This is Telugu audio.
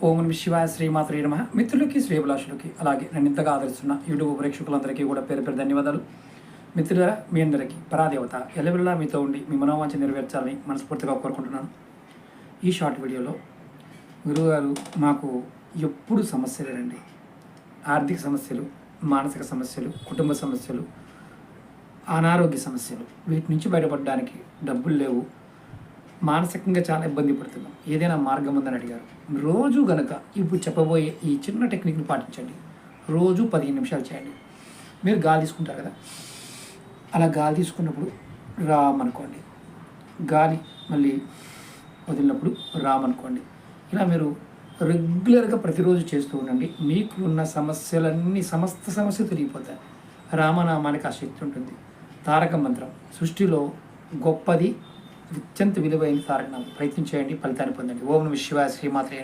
ఓం నమః శివాయ శ్రీమాత్రే నమః. మిత్రులకి శ్రేభిలాషులకి అలాగే నన్ను ఇంతగా ఆదరిస్తున్న యూట్యూబ్ ప్రేక్షకులందరికీ కూడా పేరు పేరు ధన్యవాదాలు. మిత్రులారా, మీ అందరికీ పరాదేవత ఎల్లవెల్లా మీతో ఉండి మీ మనోవాంఛ నెరవేర్చాలని మనస్ఫూర్తిగా కోరుకుంటున్నాను. ఈ షార్ట్ వీడియోలో గురువుగారు మాకు ఎప్పుడు సమస్యలేనండి, ఆర్థిక సమస్యలు, మానసిక సమస్యలు, కుటుంబ సమస్యలు, అనారోగ్య సమస్యలు, వీటి నుంచి బయటపడడానికి డబ్బులు లేవు, మానసికంగా చాలా ఇబ్బంది పడుతున్నాం, ఏదైనా మార్గం ఉందని అడిగారు. రోజు గనక ఇప్పుడు చెప్పబోయే ఈ చిన్న టెక్నిక్ని పాటించండి. రోజు 15 నిమిషాలు చేయండి. మీరు గాలి తీసుకుంటారు కదా, అలా గాలి తీసుకున్నప్పుడు రామ్ అనుకోండి, గాలి మళ్ళీ వదిలినప్పుడు రామ్ అనుకోండి. ఇలా మీరు రెగ్యులర్గా ప్రతిరోజు చేస్తూ ఉండండి. మీకు ఉన్న సమస్యలన్నీ, సమస్త సమస్యలు తిరిగిపోతాయి. రామనామానికి ఆ శక్తి ఉంటుంది. తారక మంత్రం సృష్టిలో గొప్పది, అత్యంత విలువైన తారక నామం. ప్రయత్నం చేయండి, ఫలితాన్ని పొందండి. ఓం నమః శివాయ శ్రీమాత్రే.